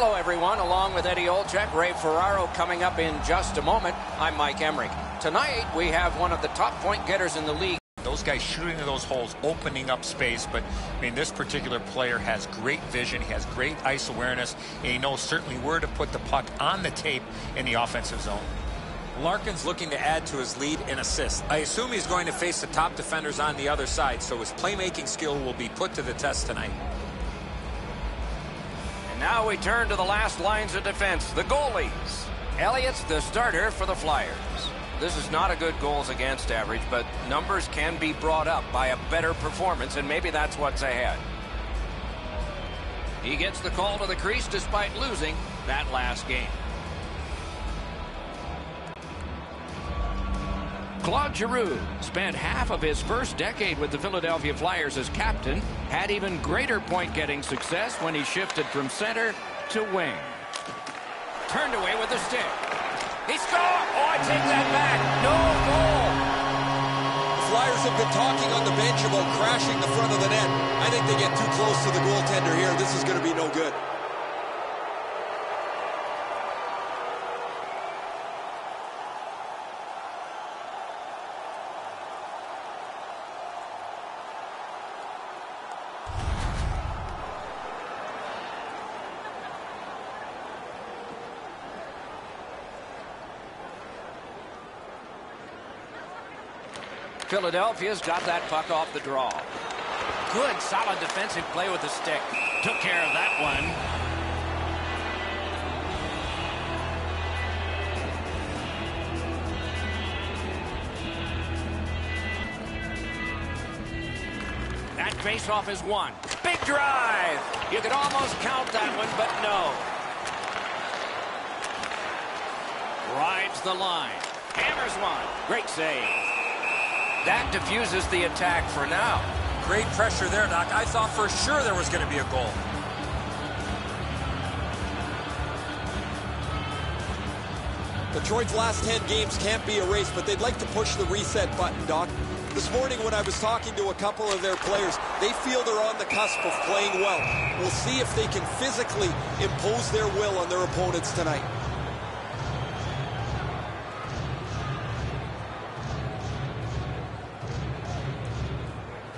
Hello, everyone. Along with Eddie Olczyk, Ray Ferraro coming up in just a moment. I'm Mike Emmerich. Tonight, we have one of the top point getters in the league. Those guys shooting into those holes, opening up space. But, I mean, this particular player has great vision. He has great ice awareness. And he knows certainly where to put the puck on the tape in the offensive zone. Larkin's looking to add to his lead in assists. I assume he's going to face the top defenders on the other side, so his playmaking skill will be put to the test tonight. And now we turn to the last lines of defense, the goalies. Elliott's the starter for the Flyers. This is not a good goals against average, but numbers can be brought up by a better performance, and maybe that's what's ahead. He gets the call to the crease despite losing that last game. Claude Giroux spent half of his first decade with the Philadelphia Flyers as captain, had even greater point-getting success when he shifted from center to wing. Turned away with the stick. He scored! Oh, I take that back. No goal! The Flyers have been talking on the bench about crashing the front of the net. I think they get too close to the goaltender here. This is going to be no good. Philadelphia's got that puck off the draw. Good, solid defensive play with the stick. Took care of that one. That face-off is won. Big drive. You could almost count that one, but no. Rides the line. Hammers one. Great save. That diffuses the attack for now. Great pressure there, Doc. I thought for sure there was going to be a goal. Detroit's last 10 games can't be erased, but they'd like to push the reset button, Doc. This morning when I was talking to a couple of their players, they feel they're on the cusp of playing well. We'll see if they can physically impose their will on their opponents tonight.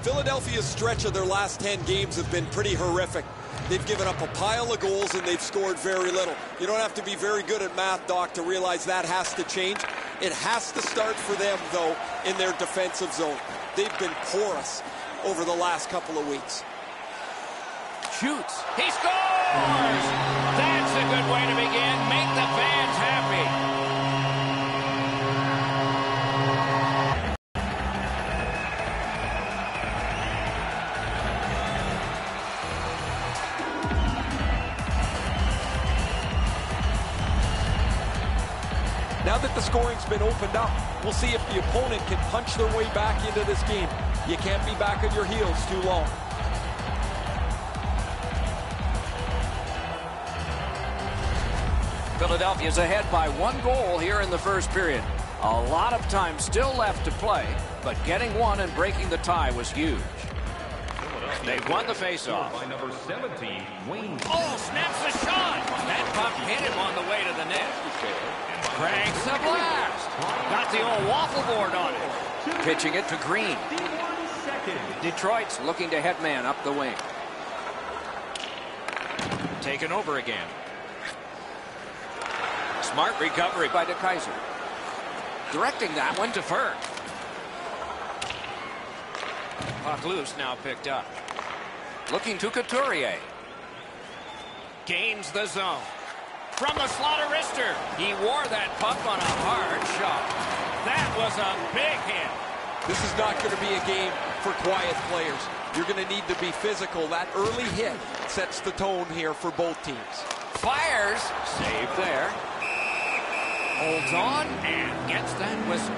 Philadelphia's stretch of their last 10 games have been pretty horrific. They've given up a pile of goals and they've scored very little. You don't have to be very good at math, Doc, to realize that has to change. It has to start for them, though, in their defensive zone. They've been porous over the last couple of weeks. Shoots. He scores! That's a good way to begin. Make the fans happy. Now that the scoring's been opened up, we'll see if the opponent can punch their way back into this game. You can't be back on your heels too long. Philadelphia's ahead by 1 goal here in the first period. A lot of time still left to play, but getting one and breaking the tie was huge. They've won the faceoff. Oh, snaps a shot. That puck hit him on the way to the net. Cranks a blast. Got the old waffle board on it. Pitching it to Green. Detroit's looking to headman up the wing. Taken over again. Smart recovery by DeKaiser. Directing that one to Fur. Puck loose, now picked up. Looking to Couturier. Gains the zone. From the slot of wrister. He wore that puck on a hard shot. That was a big hit. This is not going to be a game for quiet players. You're going to need to be physical. That early hit sets the tone here for both teams. Fires. Save there. Holds on and gets that whistle.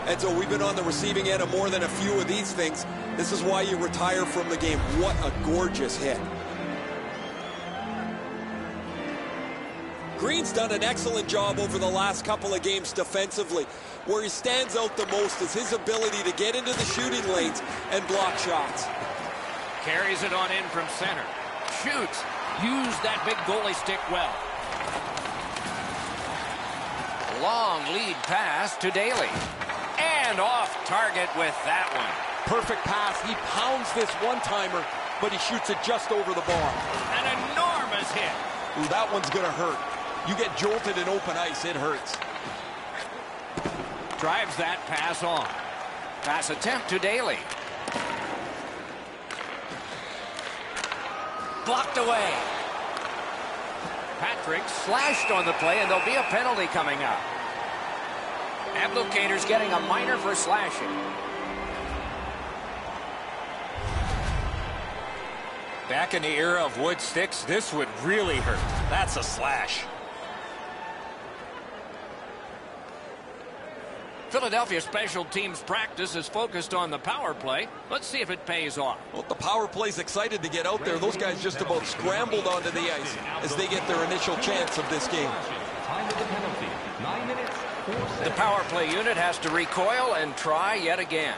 And so we've been on the receiving end of more than a few of these things. This is why you retire from the game. What a gorgeous hit. Green's done an excellent job over the last couple of games defensively. Where he stands out the most is his ability to get into the shooting lanes and block shots. Carries it on in from center. Shoots. Use that big goalie stick well. Long lead pass to Daly. And off target with that one. Perfect pass. He pounds this one-timer, but he shoots it just over the bar. An enormous hit. Ooh, that one's going to hurt. You get jolted in open ice, it hurts. Drives that pass on. Pass attempt to Daly. Blocked away. Patrick slashed on the play, and there'll be a penalty coming up. Ablocator's getting a minor for slashing. Back in the era of wood sticks, this would really hurt. That's a slash. Philadelphia special teams practice is focused on the power play. Let's see if it pays off. Well, the power play's excited to get out there. Those guys just about scrambled onto the ice as they get their initial chance of this game. The power play unit has to recoil and try yet again.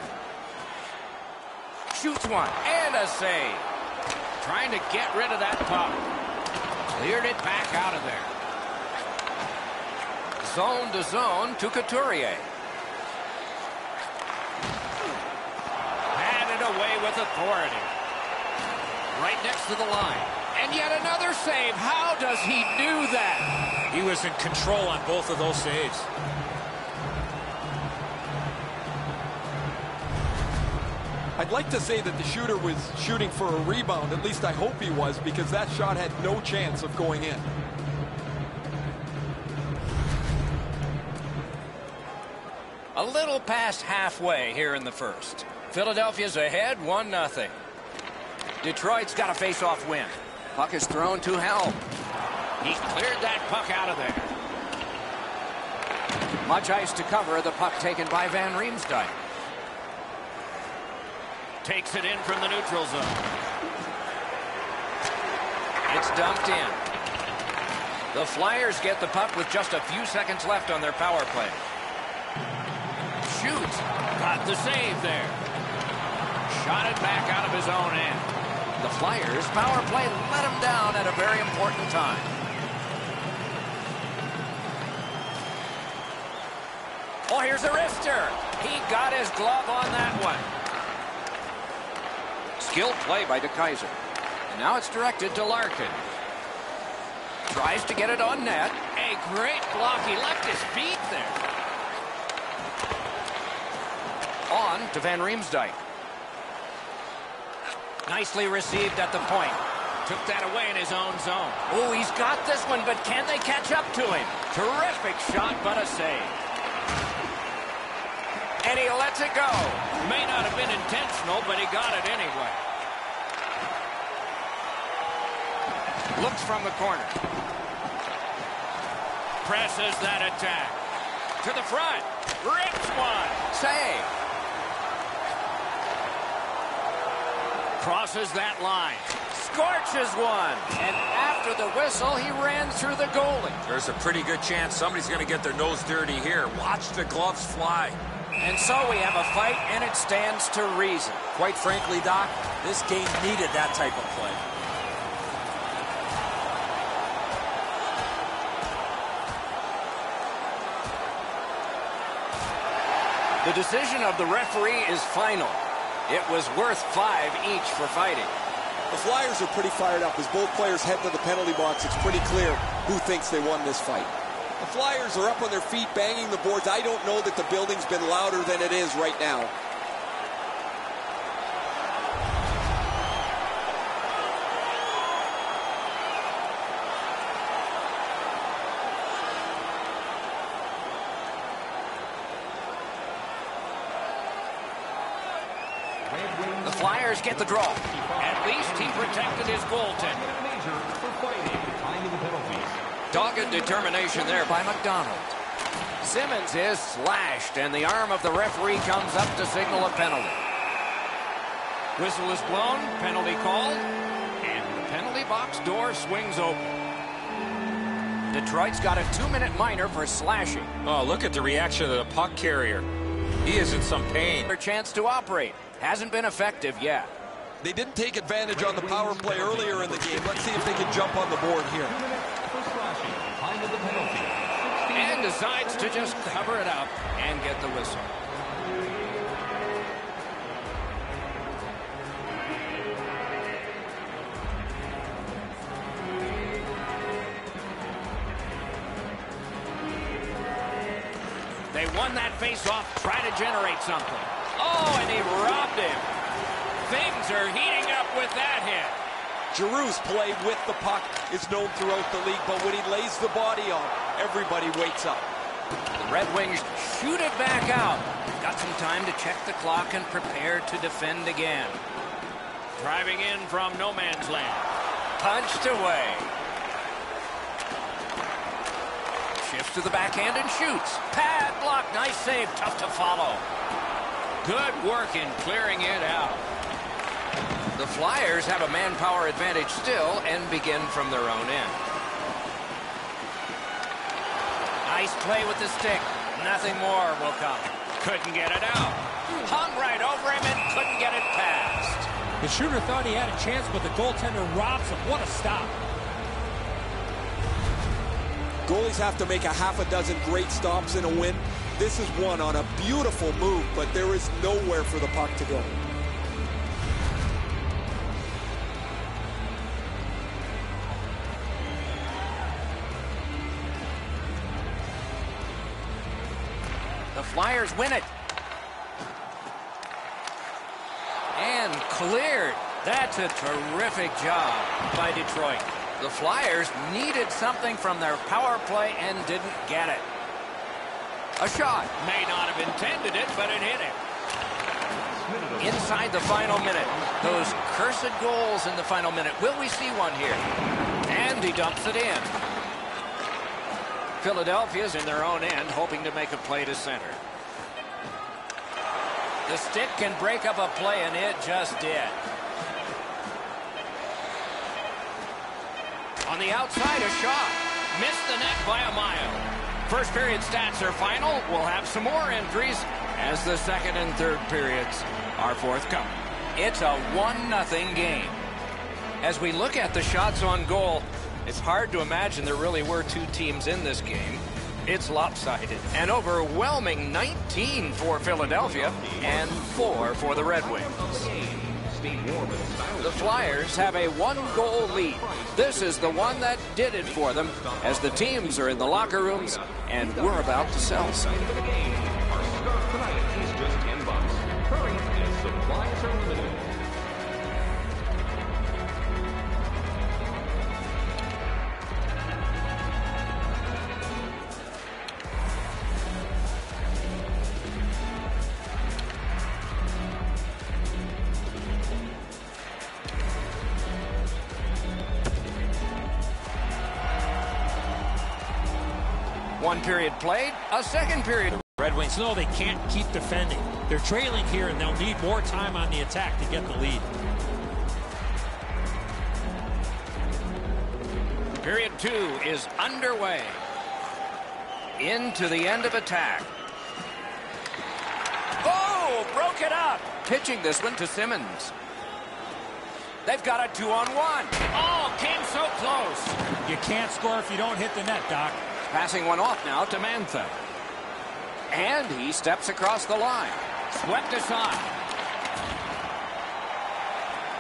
Shoots one and a save. Trying to get rid of that puck. Cleared it back out of there. Zone to zone to Couturier. Had it away with authority. Right next to the line. And yet another save. How does he do that? He was in control on both of those saves. I'd like to say that the shooter was shooting for a rebound. At least I hope he was, because that shot had no chance of going in. A little past halfway here in the first. Philadelphia's ahead 1-0. Detroit's got a face-off win. Puck is thrown to Helm. He cleared that puck out of there. Much ice to cover. The puck taken by Van Riemsdyk. Takes it in from the neutral zone. It's dumped in. The Flyers get the puck with just a few seconds left on their power play. Shoots. Got the save there. Shot it back out of his own end. The Flyers power play let him down at a very important time. Oh, here's a wrister. He got his glove on that one. Skilled play by DeKaiser. And now it's directed to Larkin. Tries to get it on net. A great block. He left his feet there. On to Van Riemsdyk. Nicely received at the point. Took that away in his own zone. Oh, he's got this one, but can they catch up to him? Terrific shot, but a save. And he lets it go. May not have been intentional, but he got it anyway. Looks from the corner. Presses that attack. To the front. Rips one. Save. Crosses that line. Scorches one. And after the whistle, he ran through the goalie. There's a pretty good chance somebody's going to get their nose dirty here. Watch the gloves fly. And so we have a fight, and it stands to reason. Quite frankly, Doc, this game needed that type of play. The decision of the referee is final. It was worth 5 each for fighting. The Flyers are pretty fired up. As both players head to the penalty box, it's pretty clear who thinks they won this fight. The Flyers are up on their feet, banging the boards. I don't know that the building's been louder than it is right now. The Flyers get the draw. At least he protected his goaltender. Dogged determination there by McDonald. Simmons is slashed, and the arm of the referee comes up to signal a penalty. Whistle is blown, penalty called, and the penalty box door swings open. Detroit's got a 2-minute minor for slashing. Oh, look at the reaction of the puck carrier. He is in some pain. Their chance to operate hasn't been effective yet. They didn't take advantage on the power play earlier in the game. Let's see if they can jump on the board here. And decides to just cover it up and get the whistle. They won that face-off, try to generate something. Oh, and he robbed him. Things are heating up with that hit. Giroux's play with the puck is known throughout the league, but when he lays the body on, everybody wakes up. The Red Wings shoot it back out. Got some time to check the clock and prepare to defend again. Driving in from no man's land. Punched away. Shifts to the backhand and shoots. Pad block. Nice save. Tough to follow. Good work in clearing it out. The Flyers have a manpower advantage still and begin from their own end. Nice play with the stick. Nothing more will come. Couldn't get it out. Hung right over him and couldn't get it past. The shooter thought he had a chance, but the goaltender robs him. What a stop. Goalies have to make a half a dozen great stops in a win. This is one on a beautiful move, but there is nowhere for the puck to go. The Flyers win it. And cleared. That's a terrific job by Detroit. The Flyers needed something from their power play and didn't get it. A shot. May not have intended it, but it hit him. Inside the final minute. Those cursed goals in the final minute. Will we see one here? And he dumps it in. Philadelphia's in their own end, hoping to make a play to center. The stick can break up a play, and it just did. On the outside, a shot. Missed the net by a mile. First period stats are final. We'll have some more entries as the second and third periods are forthcoming. It's a 1-0 game. As we look at the shots on goal, it's hard to imagine there really were two teams in this game. It's lopsided. An overwhelming 19 for Philadelphia and 4 for the Red Wings. The Flyers have a 1-goal lead. This is the one that did it for them as the teams are in the locker rooms and we're about to sell some. Our start tonight is just $10. Hurry as supplies are limited. One period played, a second period. Red Wings know they can't keep defending. They're trailing here, and they'll need more time on the attack to get the lead. Period 2 is underway. Into the end of attack. Oh, broke it up. Pitching this one to Simmons. They've got a 2-on-1. Oh, came so close. You can't score if you don't hit the net, Doc. Passing one off now to Mantha. And he steps across the line. Swept aside.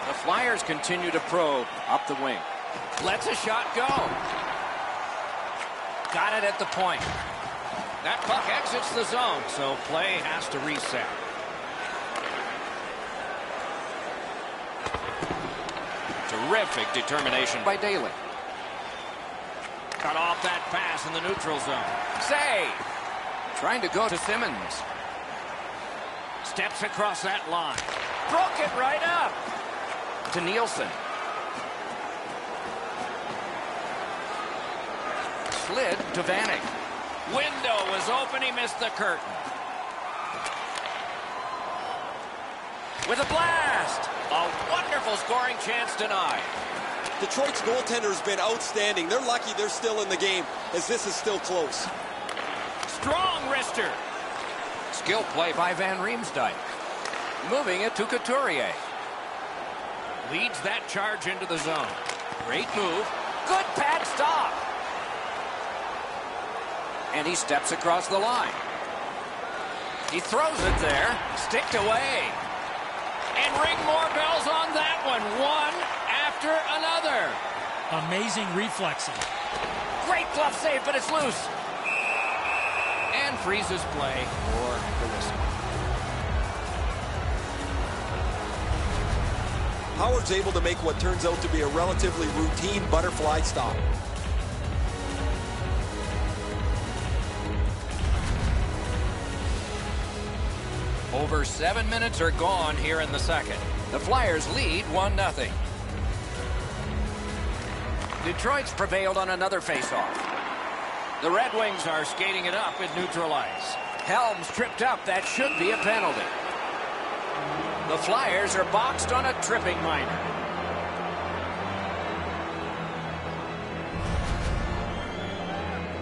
The Flyers continue to probe up the wing. Lets a shot go. Got it at the point. That puck exits the zone, so play has to reset. Terrific determination by Daly. Cut off that pass in the neutral zone. Save. Trying to go to Simmons. Steps across that line. Broke it right up. To Nielsen. Slid to Vanek. Window was open. He missed the curtain. With a blast. A wonderful scoring chance denied. Detroit's goaltender has been outstanding. They're lucky they're still in the game, as this is still close. Strong wrister. Skill play by Van Riemsdyk. Moving it to Couturier. Leads that charge into the zone. Great move. Good pad stop. And he steps across the line. He throws it there. Sticked away. And ring more bells on that one. One after another. Amazing reflexing. Great glove save, but it's loose. And freezes play for the whistle. Howard's able to make what turns out to be a relatively routine butterfly stop. Over 7 minutes are gone here in the second. The Flyers lead 1-0. Detroit's prevailed on another faceoff. The Red Wings are skating it up at neutral ice. Helms tripped up. That should be a penalty. The Flyers are boxed on a tripping minor.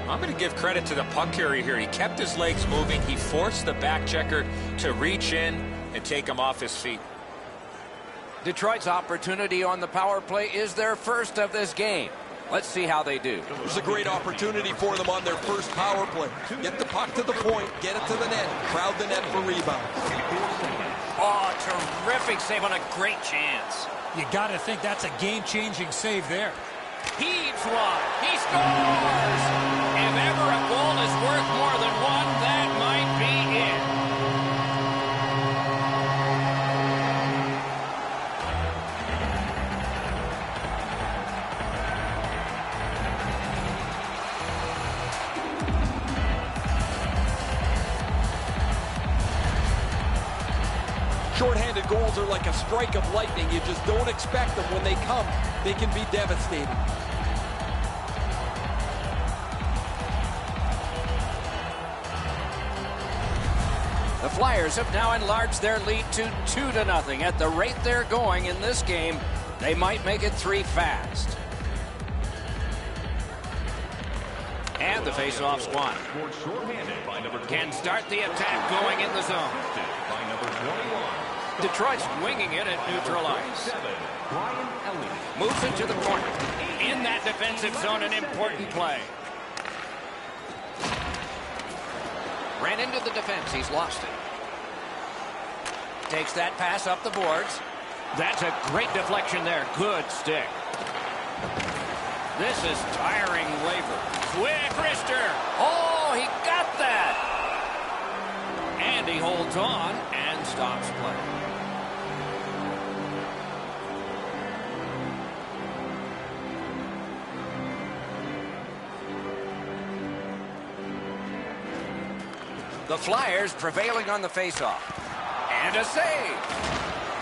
I'm going to give credit to the puck carrier here. He kept his legs moving. He forced the back checker to reach in and take him off his feet. Detroit's opportunity on the power play is their first of this game. Let's see how they do. There's a great opportunity for them on their first power play. Get the puck to the point, get it to the net, crowd the net for rebounds. Oh, terrific save on a great chance. You got to think that's a game-changing save there. Heaves one. He scores! If ever a goal is worth more than one, that might be it. Short-handed goals are like a strike of lightning. You just don't expect them. When they come, they can be devastating. The Flyers have now enlarged their lead to 2-0. At the rate they're going in this game, they might make it 3 fast. And the faceoff's won. Can start the attack going in the zone. Detroit's winging it at neutral ice. Moves it to the corner. In that defensive zone, an important play. Ran into the defense. He's lost it. Takes that pass up the boards. That's a great deflection there. Good stick. This is tiring labor. Quick wrister. Oh, he got that. And he holds on and stops play. The Flyers prevailing on the faceoff. And a save.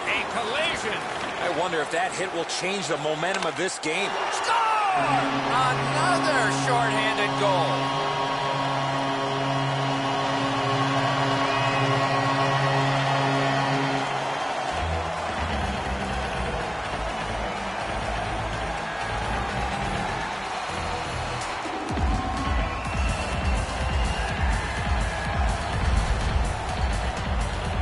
A collision. I wonder if that hit will change the momentum of this game. Score! Another shorthanded goal.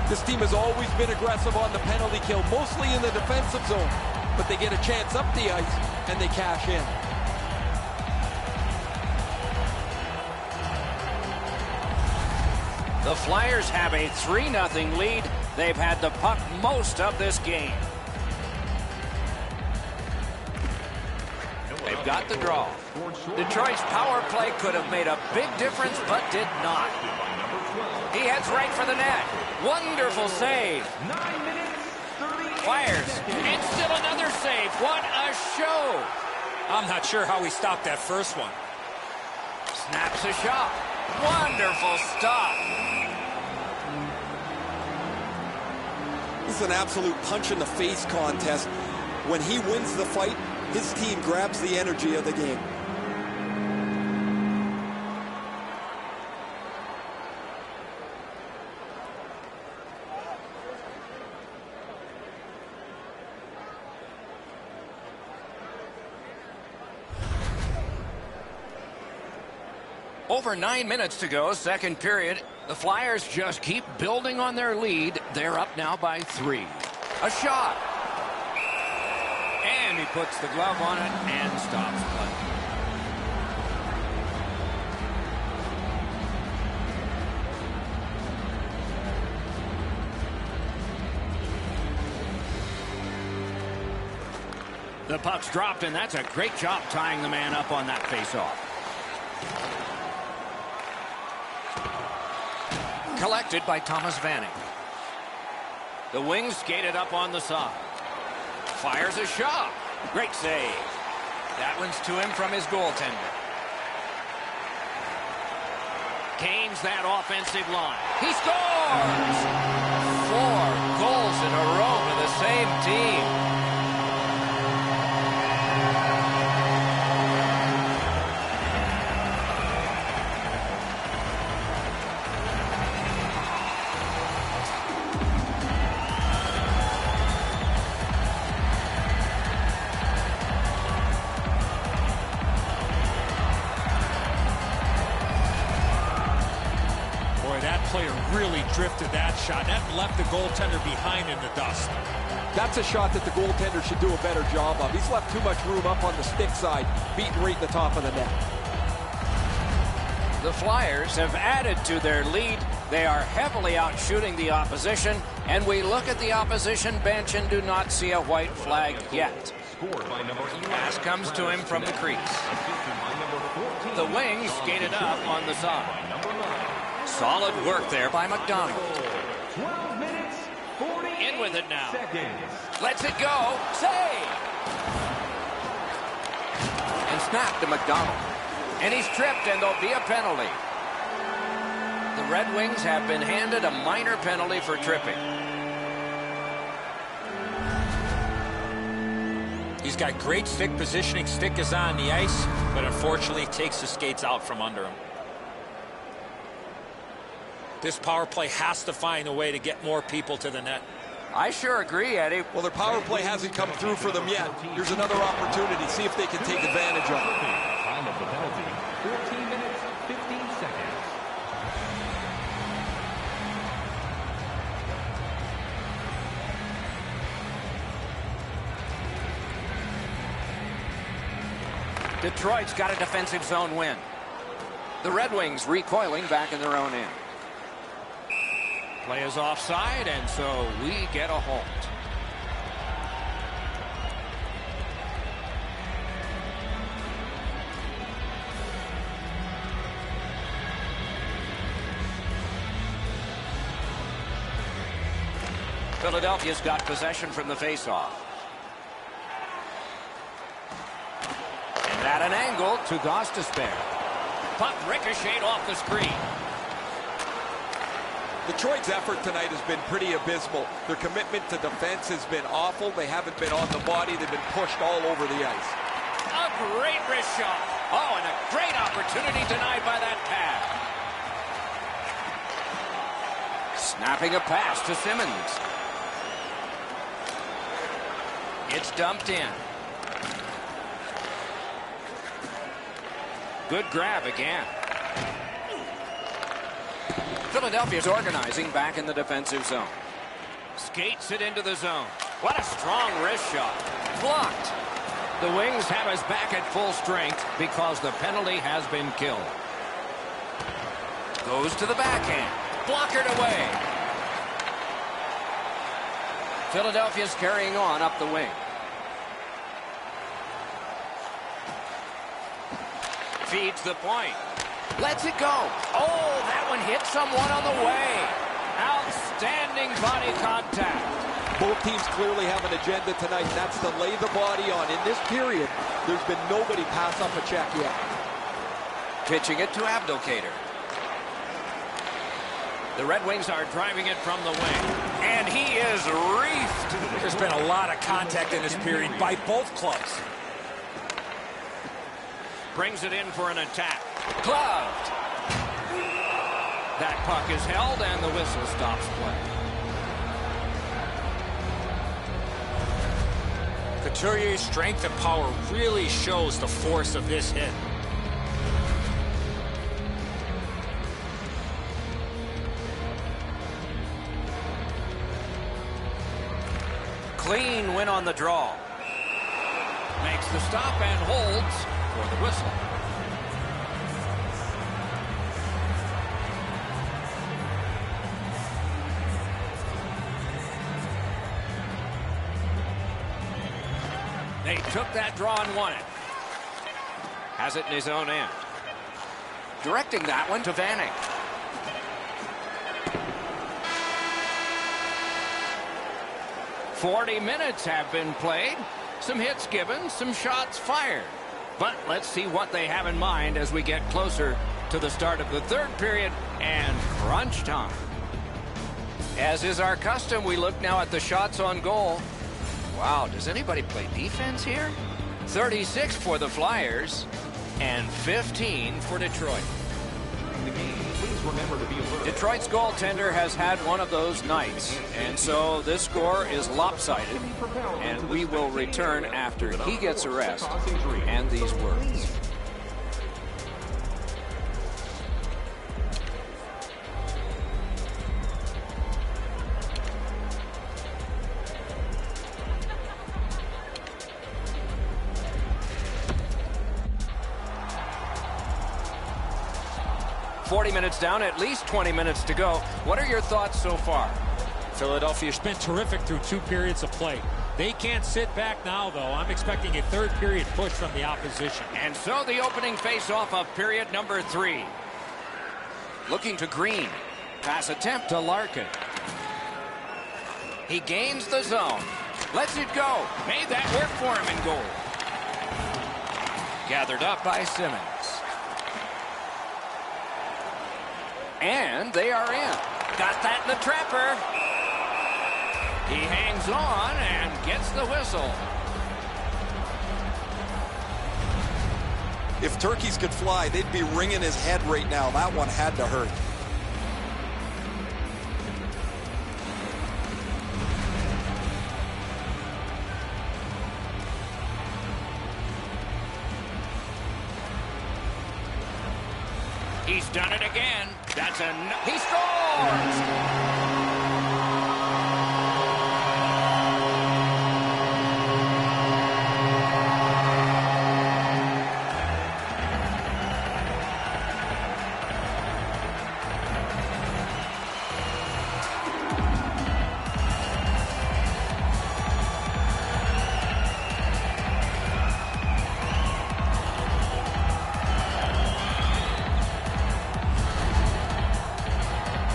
This team has always been aggressive on the penalty kill, mostly in the defensive zone. But they get a chance up the ice, and they cash in. The Flyers have a 3-0 lead. They've had the puck most of this game. They've got the draw. Detroit's power play could have made a big difference, but did not. He heads right for the net. Wonderful save. Flyers. And still another save. What a show. I'm not sure how he stopped that first one. Snaps a shot. Wonderful stop. This is an absolute punch-in-the-face contest. When he wins the fight, his team grabs the energy of the game. Over 9 minutes to go, second period. The Flyers just keep building on their lead. They're up now by 3. A shot. he puts the glove on it and stops play. The puck's dropped, and that's a great job tying the man up on that faceoff. Collected by Thomas Vanek. The wings skated up on the side. Fires a shot. Great save. That one's to him from his goaltender. Gains that offensive line. He scores! 4 goals in a row for the same team. Player really drifted that shot. That left the goaltender behind in the dust. That's a shot that the goaltender should do a better job of. He's left too much room up on the stick side, beaten right in the top of the net. The Flyers have added to their lead. They are heavily outshooting the opposition, and we look at the opposition bench and do not see a white flag yet. Pass comes to him from the crease. The wings skated up on the side. Solid work there by McDonald. 12 minutes, 48 In with it now. seconds. Lets it go. Save! And snap to McDonald. And he's tripped, and there'll be a penalty. The Red Wings have been handed a minor penalty for tripping. He's got great stick positioning. Stick is on the ice, but unfortunately takes the skates out from under him. This power play has to find a way to get more people to the net. I sure agree, Eddie. Well, their power play hasn't come through for them yet. Here's another opportunity. See if they can take advantage of it. Time of the penalty, 14 minutes, 15 seconds. Detroit's got a defensive zone win. The Red Wings recoiling back in their own end. Play is offside, and so we get a halt. Philadelphia's got possession from the faceoff. And at an angle to Gostisbehere. Puck ricocheted off the screen. Detroit's effort tonight has been pretty abysmal. Their commitment to defense has been awful. They haven't been on the body. They've been pushed all over the ice. A great wrist shot. Oh, and a great opportunity denied by that pad. Snapping a pass to Simmons. It's dumped in. Good grab again. Philadelphia's organizing back in the defensive zone. Skates it into the zone. What a strong wrist shot. Blocked. The Wings have us back at full strength because the penalty has been killed. Goes to the backhand. Blockered away. Philadelphia's carrying on up the wing. Feeds the point. Lets it go. Oh, that one hit someone on the way. Outstanding body contact. Both teams clearly have an agenda tonight, and that's to lay the body on. In this period, there's been nobody pass up a check yet. Pitching it to Abdelkader. The Red Wings are driving it from the wing. And he is reefed. There's been a lot of contact in this period by both clubs. Brings it in for an attack. Gloved. That puck is held, and the whistle stops play. Couturier's strength and power really shows the force of this hit. Clean win on the draw. makes the stop and holds for the whistle. They took that draw and won it. Has it in his own end. Directing that one to Vanek. "40 minutes have been played. Some hits given, some shots fired. But let's see what they have in mind as we get closer to the start of the third period and crunch time." As is our custom, we look now at the shots on goal. Wow, does anybody play defense here? 36 for the Flyers and 15 for Detroit. Please remember to be alert. Detroit's goaltender has had one of those nights, and so this score is lopsided, and we will return after he gets a rest and these words. "40 minutes down, at least 20 minutes to go. What are your thoughts so far?" Philadelphia's been terrific through 2 periods of play. They can't sit back now, though. I'm expecting a third period push from the opposition. And so the opening face-off of period number 3. Looking to Green. Pass attempt to Larkin. He gains the zone. Lets it go. Made that work for him in goal. Gathered up by Simmons. And they are in. Got that in the trapper. He hangs on and gets the whistle. If turkeys could fly, they'd be wringing his head right now. That one had to hurt. He's done it again. That's he scores!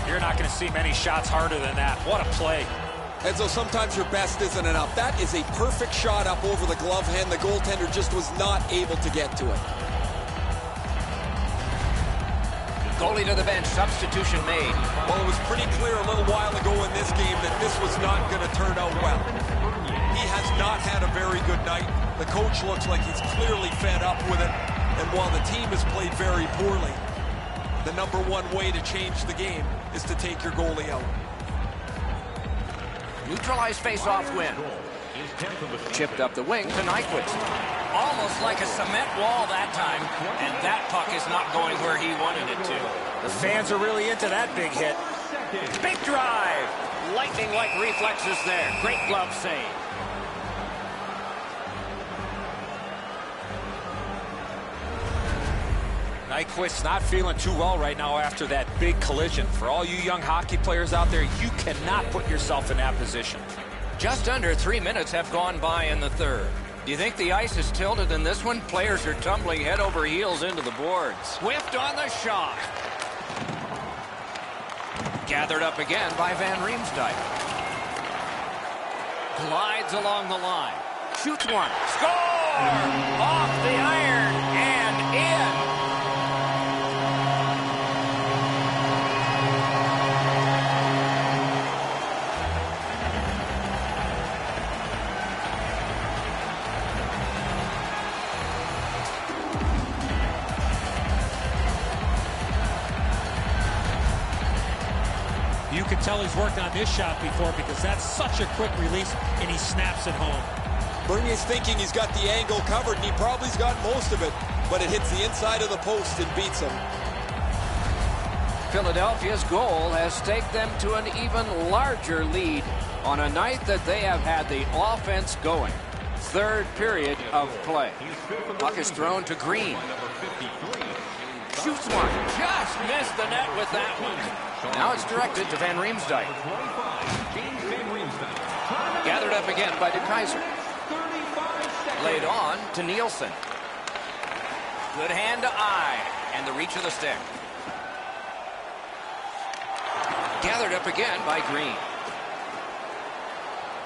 You're not going to see many shots harder than that. What a play. And so sometimes your best isn't enough. That is a perfect shot up over the glove hand. The goaltender just was not able to get to it. Goalie to the bench. Substitution made. Well, it was pretty clear a little while ago in this game that this was not going to turn out well. He has not had a very good night. The coach looks like he's clearly fed up with it. And while the team has played very poorly, the number one way to change the game is to take your goalie out. Neutralized face-off win. Chipped up the wing to Nyquist. Almost like a cement wall that time, and that puck is not going where he wanted it to. The fans are really into that big hit. Big drive. Lightning-like reflexes there. Great glove save. Nyquist's not feeling too well right now after that big collision. For all you young hockey players out there, you cannot put yourself in that position. Just under 3 minutes have gone by in the third. Do you think the ice is tilted in this one? Players are tumbling head over heels into the boards. Swift on the shot. Gathered up again by Van Riemsdyk. Glides along the line. Shoots one. Score! Off the iron and in. You can tell he's worked on this shot before because that's such a quick release, and he snaps it home. Bernier's thinking he's got the angle covered, and he probably's got most of it, but it hits the inside of the post and beats him. Philadelphia's goal has staked them to an even larger lead on a night that they have had the offense going. Third period of play. Puck is thrown to Green. Shoots one. Just missed the net with that one. Now it's directed to Van Riemsdyk. Gathered up again by De Keyser. Laid on to Nielsen. Good hand to eye. And the reach of the stick. Gathered up again by Green.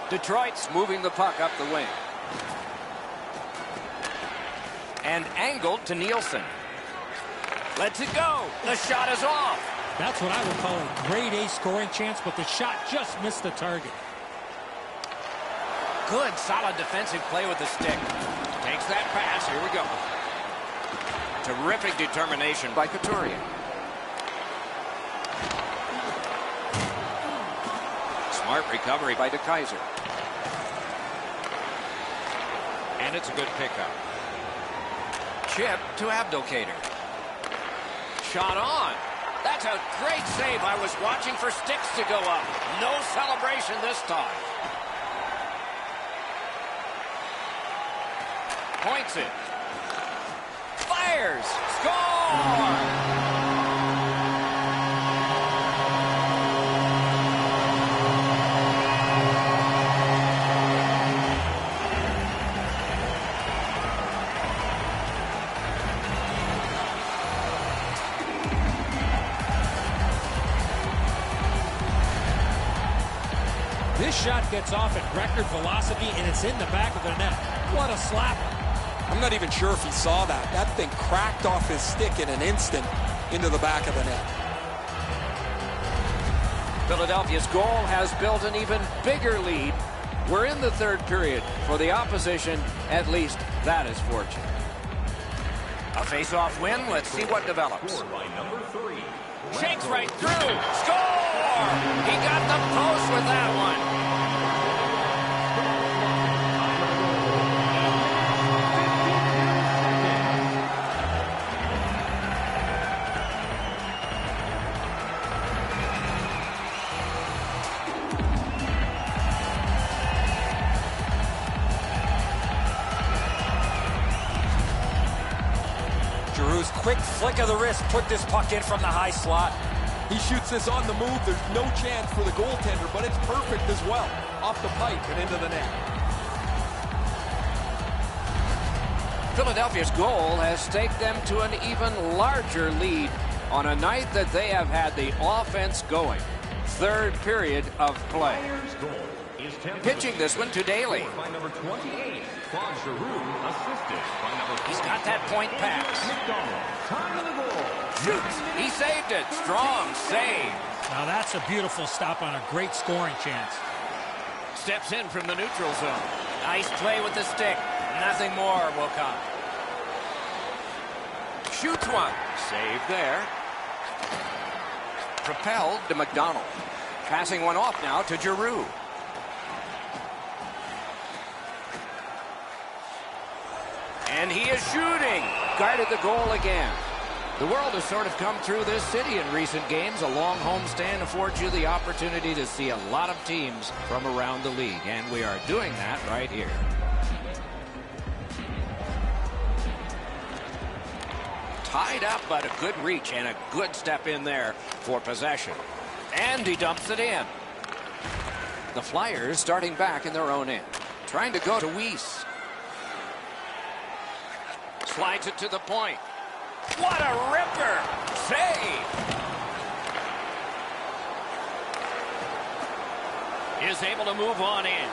Detroit's moving the puck up the wing. And angled to Nielsen. Lets it go. The shot is off. That's what I would call a grade A scoring chance, but the shot just missed the target. Good, solid defensive play with the stick. Takes that pass. Here we go. Terrific determination by Couturier. Smart recovery by De Keyser. And it's a good pickup. Chip to Abdelkader. Shot on. That's a great save. I was watching for sticks to go up. No celebration this time. Points it. Fires. Score! This shot gets off at record velocity, and it's in the back of the net. What a slapper. I'm not even sure if he saw that. That thing cracked off his stick in an instant into the back of the net. Philadelphia's goal has built an even bigger lead. We're in the third period. For the opposition, at least that is fortunate. A face-off win. Let's see what develops. Shakes right through. Score! He got the post with that one. Giroux's quick flick of the wrist put this puck in from the high slot. He shoots this on the move. There's no chance for the goaltender, but it's perfect as well. Off the pipe and into the net. Philadelphia's goal has taken them to an even larger lead on a night that they have had the offense going. Third period of play. Pitching this one to Daly. He's got that point pass. Shoots. He saved it. Strong save. Now that's a beautiful stop on a great scoring chance. Steps in from the neutral zone. Nice play with the stick. Nothing more will come. Shoots one. Save there. Propelled to McDonald. Passing one off now to Giroux. And he is shooting. Guarded the goal again. The world has sort of come through this city in recent games. A long homestand affords you the opportunity to see a lot of teams from around the league. And we are doing that right here. Tied up, but a good reach and a good step in there for possession. And he dumps it in. The Flyers starting back in their own end. Trying to go to Weiss. Slides it to the point. What a ripper! Save! Is able to move on in.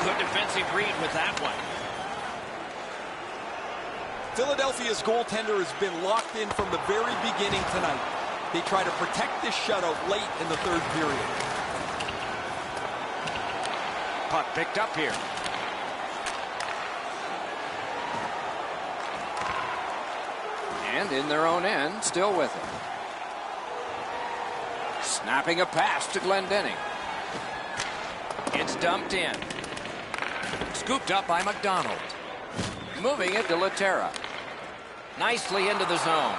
Good defensive read with that one. Philadelphia's goaltender has been locked in from the very beginning tonight. They try to protect this shutout late in the third period. Puck picked up here. And in their own end, still with it. Snapping a pass to Glendening. It's dumped in. Scooped up by McDonald. Moving it to Laterra. Nicely into the zone.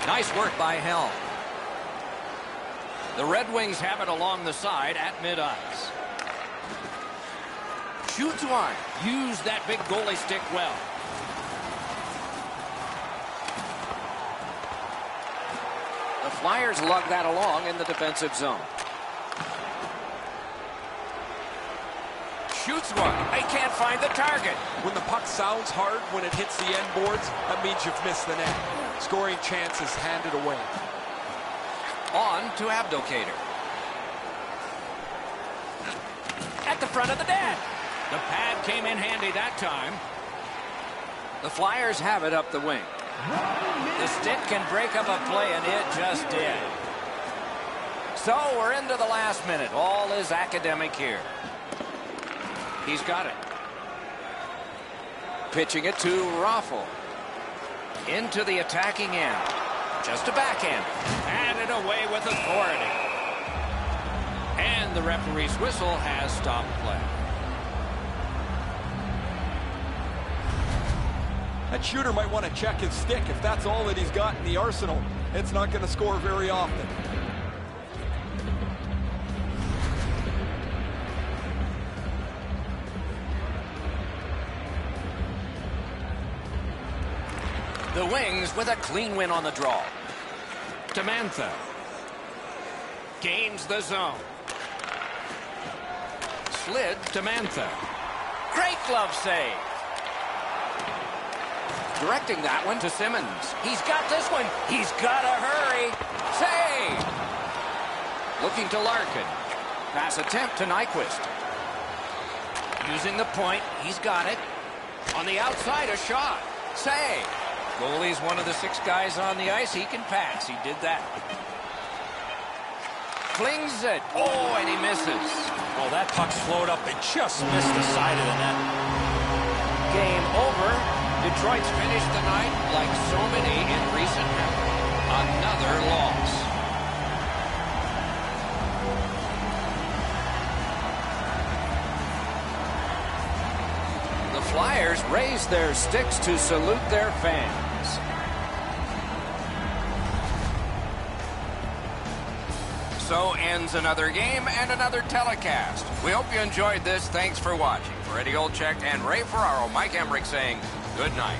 Nice work by Helm. The Red Wings have it along the side at mid-ice. Shoots one. Use that big goalie stick well. The Flyers lug that along in the defensive zone. Shoots one. They can't find the target. When the puck sounds hard when it hits the end boards, that means you've missed the net. Scoring chances handed away. On to Abdelkader. At the front of the net. The pad came in handy that time. The Flyers have it up the wing. The stick can break up a play, and it just did. So we're into the last minute. All is academic here. He's got it. Pitching it to Raffle. Into the attacking end. Just a backhand. And it away with authority. And the referee's whistle has stopped play. That shooter might want to check his stick. If that's all that he's got in the arsenal, it's not going to score very often. The Wings with a clean win on the draw. Tamantha gains the zone. Slid to Mantha. Great glove save. Directing that one to Simmons. He's got this one. He's got to hurry. Save. Looking to Larkin. Pass attempt to Nyquist. Using the point. He's got it. On the outside, a shot. Save. Goalie's one of the 6 guys on the ice. He can pass. He did that. Flings it. Oh, and he misses. Oh, that puck slowed up and just missed the side of the net. Game over. Detroit's finished the night like so many in recent memory. Another loss. The Flyers raise their sticks to salute their fans. So ends another game and another telecast. We hope you enjoyed this. Thanks for watching. For Eddie Olczyk and Ray Ferraro, Mike Emmerich saying good night.